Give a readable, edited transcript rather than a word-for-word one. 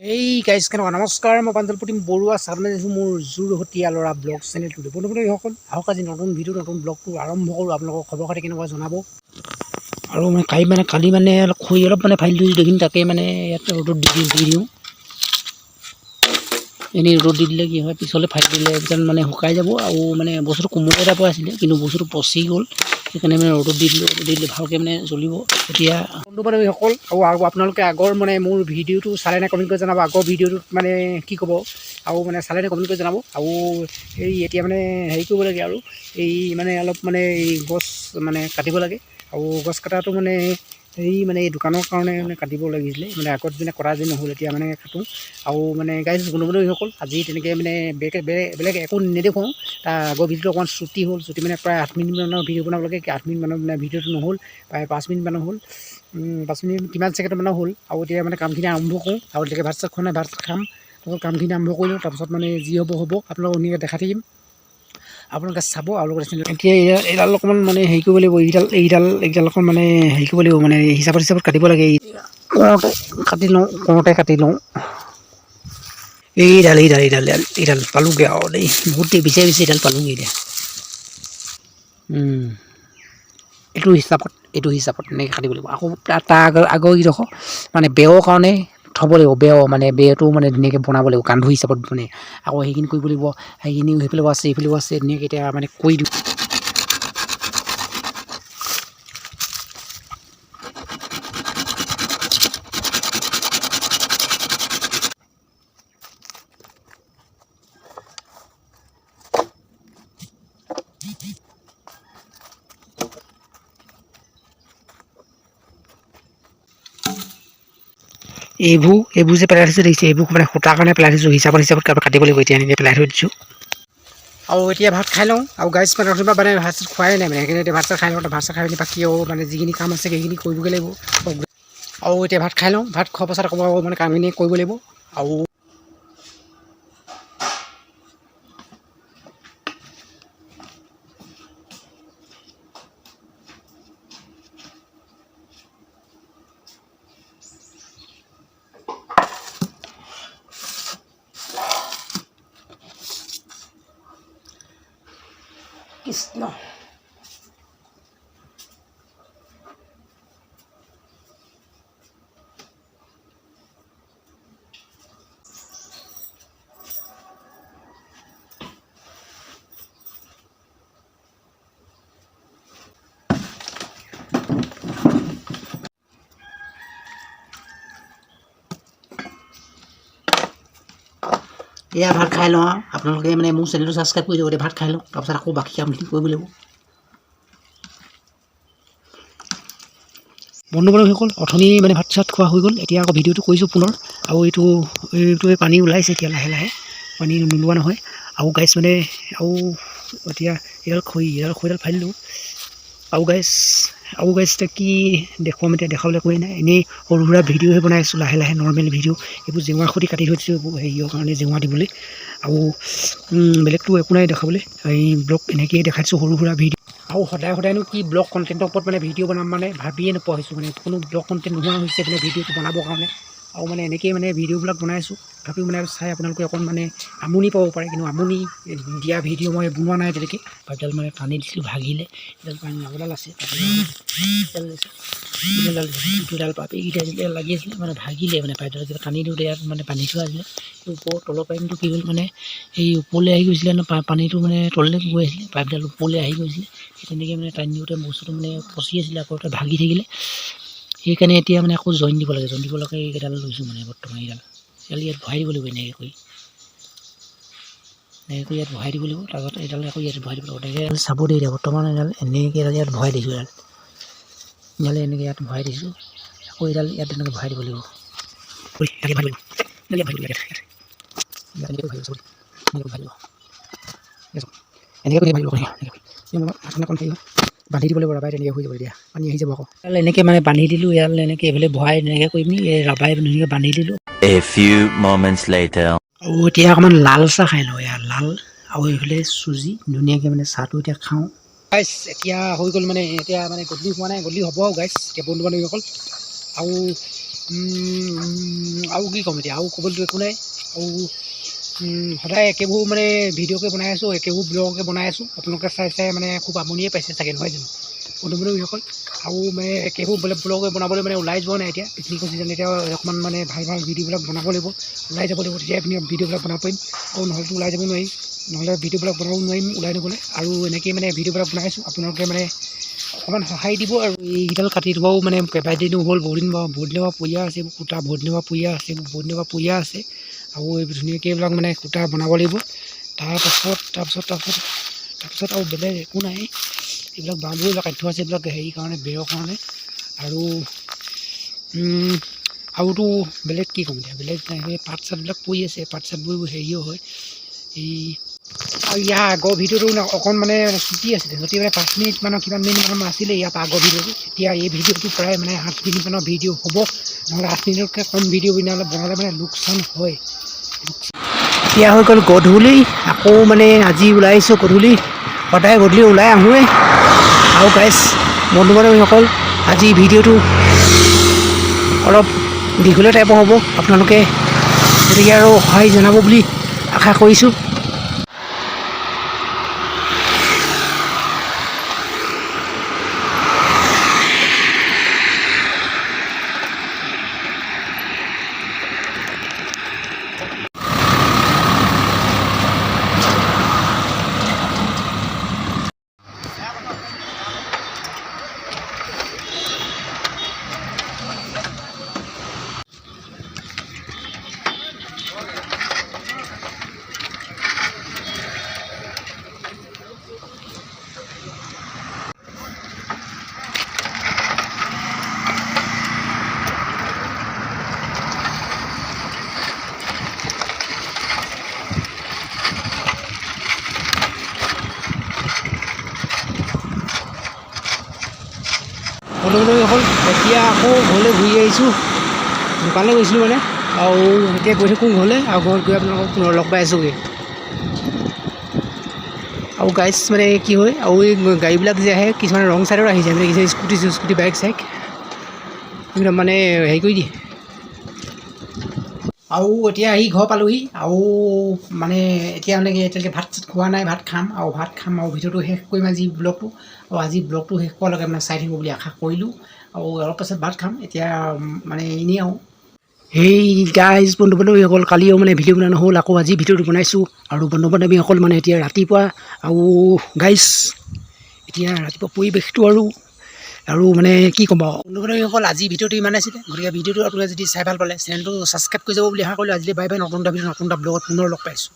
এই গাইজ কেনেকুৱা নমস্কাৰ, মই প্ৰাঞ্জলপ্ৰতীম বৰুৱা চাবলৈ আহিছোঁ মোৰ যোৰহতীয়া ল'ৰা ব্লগ চেনেলটোলৈ। বন্ধুসকল আহক আজি নতুন ভিডিঅ' নতুন ব্লগটো আৰম্ভ কৰোঁ। আপোনালোকৰ খবৰ খাতি কেনেকুৱা জনাব। আৰু কালি অলপ খৰি অলপ ফাইলটো দেখিম, তাকে ইয়াত ৰ'দত দি দিওঁ। এনেই ৰ'দত দি দিলে কি হয়, পিছলৈ ফাইল দিলে যেন শুকাই যাব। আৰু বস্তুটো কোমল এটা পৰা আছিলে, কিন্তু বস্তুটো পচি গ'ল। সেইকাৰণে ৰ'দত দি দিলে ভালকৈ জ্বলিব। এতিয়া বন্ধুসকল আৰু আপোনালোকে আগৰ মোৰ ভিডিঅ'টো চালে নে কমেণ্ট কৰি জনাব। আগৰ ভিডিঅ'টোত কি ক'ব আৰু চালে নে কমেণ্ট কৰি জনাব। আৰু এই এতিয়া হেৰি কৰিব লাগে আৰু এই অলপ এই গছ কাটিব লাগে। আৰু গছ কটাটো হেৰি এই দোকানৰ কাৰণে কাটিব লাগিছিলে। আগত কটা যে নহ'ল, এতিয়া কাটোঁ। আৰু গাইজ বন্ধুসকল আজি তেনেকৈ বেলেগ একো নেদেখুৱাওঁ। তাৰ আগৰ ভিডিঅ'টো অকণমান ছুটি হ'ল। ছুটি প্ৰায় 8 মিনিটমানৰ ভিডিঅ' বনাব লাগে। 8 মিনিটমানৰ ভিডিঅ'টো নহ'ল, প্ৰায় 5 মিনিটমানৰ হ'ল। 5 মিনিট কিমান ছেকেণ্ডমানৰ হ'ল। আৰু এতিয়া কামখিনি আৰম্ভ কৰোঁ। আৰু তেনেকৈ ভাত চাত খোৱা নাই, ভাত খাম। তাৰপিছত কামখিনি আৰম্ভ কৰিলোঁ। তাৰপিছত যি হ'ব আপোনালোকক ধুনীয়াকৈ দেখাই থাকিম। আপোনালোকে চাব আৰু এতিয়া এইডাল অকণমান হেৰি কৰিব লাগিব। এইডাল অকণমান হেৰি কৰিব লাগিব, হিচাপত কাটিব লাগে। কৰোঁতে কাটি লওঁ। এইডাল পালোঁগৈ আৰু দেই, বহুত বিচাৰি এইডাল পালোঁগৈ এতিয়া। এইটো হিচাপত এনেকৈ কাটিব লাগিব। আকৌ তাৰ আগৰ কিডোখৰ বেৰৰ কাৰণে থ'ব লাগিব। বেৰটো ধুনীয়াকৈ বনাব লাগিব, কান্ধু হিচাপত আকৌ সেইখিনি কৰিব লাগিব। সেইখিনি সেইফালেও আছে, এইফালেও আছে, ধুনীয়াকৈ এতিয়া কৰি দিওঁ। এইবোৰ যে পেলাই থৈছোঁ দেখিছে, এইবোৰ সূতাৰ কাৰণে পেলাই থৈছোঁ। হিচাপত কাটিব লাগিব। এতিয়া এনেকৈ পেলাই থৈ দিছোঁ। আৰু এতিয়া ভাত খাই লওঁ। আৰু গাইজ ভাত চাত খোৱাই নাই, সেইকাৰণে এতিয়া ভাত চাত খাই লওঁ। ভাত চাত খাই পিনি বাকী আৰু যিখিনি কাম আছে সেইখিনি কৰিবগৈ লাগিব। আৰু এতিয়া ভাত খাই লওঁ। ভাত খোৱাৰ পাছত আকৌ কামখিনি কৰিব লাগিব। আৰু কৃষ্ণ এয়া ভাত খাই লওঁ। আৰু আপোনালোকে মোৰ চেনেলটো ছাবস্ক্ৰাইব কৰি দিব। এতিয়া ভাত খাই লওঁ, তাৰপিছত আকৌ বাকী কামখিনি কৰিব লাগিব। বন্ধুসকল অথনি ভাত চাত খোৱা হৈ গ'ল। এতিয়া আকৌ ভিডিঅ'টো কৰিছোঁ পুনৰ। আৰু এইটো পানী ওলাইছে এতিয়া লাহে লাহে, পানী নোলোৱা নহয়। আৰু গাইজ আৰু এতিয়া এইডাল খৰিডাল ফালি দিলোঁ। আৰু গাইজ এতিয়া কি দেখুৱাম, এতিয়া দেখাবলৈ একোৱেই নাই। এনেই সৰু সুৰা ভিডিঅ'হে বনাই আছোঁ, লাহে লাহে নৰ্মেল ভিডিঅ'। এইবোৰ জেওৰা খুঁটি কাটি থৈ দিছোঁ, এইবোৰ হেৰিয়ৰ কাৰণে, জেওৰা দিবলৈ। আৰু বেলেগটো একো নাই দেখাবলৈ। এই ব্লগ এনেকৈয়ে দেখাইছোঁ, সৰু সুৰা ভিডিঅ'। আৰু সদায়নো কি ব্লগ কণ্টেণ্টৰ ওপৰত ভিডিঅ' বনাম ভাবিয়ে নোপোৱা হৈছোঁ। কোনো ব্লগ কণ্টেণ্ট নোহোৱা হৈছে ভিডিঅ'টো বনাবৰ কাৰণে। আৰু এনেকৈয়ে ভিডিঅ'বিলাক বনাই আছোঁ। তথাপিও চাই আপোনালোকে অকণ আমনি পাব পাৰে, কিন্তু আমনি দিয়া ভিডিঅ' মই বনোৱা নাই তেনেকৈ। পাইপডাল টানি দিছিলোঁ, ভাগিলে। এডাল ডাঙৰডাল আছে, দুডাল পাইপ এইকেইটা যেতিয়া লাগি আছিলে ভাগিলে। পাইপডাল যেতিয়া টানি দিওঁতে ইয়াত পানী থোৱা আছিলে। ওপৰৰ তলৰ পাইপটো কি হ'ল এই ওপৰলৈ আহি গৈছিলে পানীটো তললৈ গৈ আছিলে, পাইপডাল ওপৰলৈ আহি গৈছিলে। তেনেকৈ টানি দিওঁতে বস্তুটো পচি আছিলে, আকৌ ভাগি থাকিলে। সেইকাৰণে এতিয়া আকৌ জইন দিব লাগে। এইকেইডাল লৈছোঁ বৰ্তমান। এইডাল ইয়াত ভৰাই দিব লাগিব। এনেকৈ ইয়াত ভৰাই দিব লাগিব। তাৰপিছত এইডাল আকৌ ইয়াত ভৰাই দিব লাগিব। তেনেকৈ চাব দেই। এতিয়া বৰ্তমান এনেকৈ ইয়াত ভৰাই দিছোঁ। এনেকৈ ইয়াত ভৰাই দিছোঁ। আকৌ এইডাল ইয়াত এনেকৈ ভৰাই দিব লাগিব। বান্ধি দিব লাগিব, ৰাবাই তেনেকৈ হৈ যাব। এতিয়া পানী আহি যাব আকৌ। এনেকৈ বান্ধি দিলোঁ। এনেকৈ এইফালে ভৰাই এনেকৈ কৰি পিনি এই ৰাবাই ধুনীয়াকৈ বান্ধি দিলোঁ। A few moments later. আৰু এতিয়া অকণমান লাল চাহ খাই লওঁ। লাল আৰু এইফালে চুজি ধুনীয়াকৈ চাহটো এতিয়া খাওঁ। গাইছ এতিয়া হৈ গ'ল। এতিয়া গধূলি হোৱা নাই, গধূলি হ'ব আৰু গাইছ। এতিয়া বন্ধুসকল আৰু আৰু কি ক'ম এতিয়া, আৰু ক'বলৈতো একো নাই। আৰু সদায় একেবোৰ মানে ভিডিঅ'কে বনাই আছোঁ, একেবোৰ ব্লগকে বনাই আছোঁ। আপোনালোকে চাই চাই মানে খুব আমনিয়ে পাইছে চাগে, নহয় জানো বন্ধু-বান্ধৱীসকল? আৰু মানে একেবোৰ ব্লগ বনাবলৈ মানে ওলাই যোৱা নাই এতিয়া, পিকনিকৰ ছিজন। এতিয়া অকণমান মানে ভাল ভাল ভিডিঅ'বিলাক বনাব লাগিব, ওলাই যাব লাগিব, তেতিয়া আপুনি ভিডিঅ'বিলাক বনাব পাৰিম। আৰু নহ'লেতো ওলাই যাব নোৱাৰিম, নহ'লে ভিডিঅ'বিলাক বনাব নোৱাৰিম ওলাই নগ'লে। আৰু এনেকেই মানে ভিডিঅ'বিলাক বনাই আছোঁ, আপোনালোকে মানে অকণমান সহায় দিব। আৰু এইকেইডাল কাটি দিবও মানে কেইবাদিনো হ'ল, বহুত দিনৰ পৰা পইয়া আছে, এইবোৰ কুটা বহুত দিনৰ পৰা পইয়া আছে, বহুত দিনৰ পৰা পইয়া আছে। আৰু এইবোৰ ধুনীয়াকৈ এইবিলাক মানে কুটা বনাব লাগিব। তাৰপিছত আৰু বেলেগ একো নাই। এইবিলাক বাঁহবোৰ কাটি থোৱা আছে, এইবিলাক হেৰি কাৰণে, বেৰৰ কাৰণে। আৰুতো বেলেগ কি ক'ম এতিয়া, বেলেগ পাত চাতবিলাক পৰি আছে, পাত চাতবোৰ হেৰিও হয়। আৰু ইয়াৰ আগৰ ভিডিঅ'টো অকণ মানে ছুটি আছিলে, যদি মানে 5 মিনিটমানৰ কিমান মিনিটমান আছিলে ইয়াৰ আগৰ ভিডিঅ'টো। এতিয়া এই ভিডিঅ'টো প্ৰায় মানে 8 মিনিটমানৰ ভিডিঅ' হ'ব, নহ'লে 8 মিনিটতকৈ কম ভিডিঅ' বনালে মানে লোকচান হয়। এতিয়া হৈ গ'ল গধূলি, আকৌ মানে আজি ওলাই আহিছোঁ গধূলি, সদায় গধূলি ওলাই আহোঁৱেই। আৰু গাইছ, বন্ধু-বান্ধৱীসকল, আজি ভিডিঅ'টো অলপ দীঘলীয়া টাইপৰ হ'ব, আপোনালোকে গতিকে আৰু সহায় জনাব বুলি আশা কৰিছোঁ। বন্ধু-বান্ধৱীসকল, এতিয়া আকৌ ঘৰলৈ ঘূৰি আহিছোঁ। দোকানলৈ গৈছিলোঁ মানে, আৰু এতিয়া গৈ থাকোঁ ঘৰলৈ, আৰু ঘৰত গৈ আপোনালোকক পুনৰ লগ পাই আছোঁগৈ। আৰু গাইজ মানে কি হয়, আৰু এই গাড়ীবিলাক যে আহে, কিছুমান ৰং ছাইডত আহি যায়, মানে স্কুটি বাইক চাইক একদম মানে হেৰি কৰি দিয়ে। আৰু এতিয়া আহি ঘৰ পালোঁহি, আৰু মানে এতিয়া মানে এতিয়ালৈকে ভাত চাত খোৱা নাই, ভাত খাম আৰু ভিডিঅ'টো শেষ কৰিম আজি ব্লগটো। আৰু আজি ব্লগটো শেষ কৰালৈকে মানে চাই থাকিব বুলি আশা কৰিলোঁ। আৰু অলপ পাছত ভাত খাম, এতিয়া মানে এনেই আৰু সেই গাইজ বন্ধু-বান্ধৱীসকল, কালিও মানে ভিডিঅ' বনোৱা নহ'ল, আকৌ আজি ভিডিঅ'টো বনাইছোঁ। আৰু বন্ধু-বান্ধৱীসকল মানে এতিয়া ৰাতিপুৱা, আৰু গাইজ এতিয়া ৰাতিপুৱা পৰিৱেশটো আৰু মানে কি ক'ম আৰু বন্ধু-বান্ধৱীসকল, আজি ভিডিঅ'টো ইমান আছিলে। গতিকে ভিডিঅ'টো আপোনালোকে যদি চাই ভাল পালে, চেনেলটো ছাবস্ক্ৰাইব কৰি যাব বুলি আশা কৰিলোঁ। আজিলৈ বাই বাই, নতুন এটা ভিডিঅ', নতুন এটা ব্লগত পুনৰ লগ পাইছোঁ।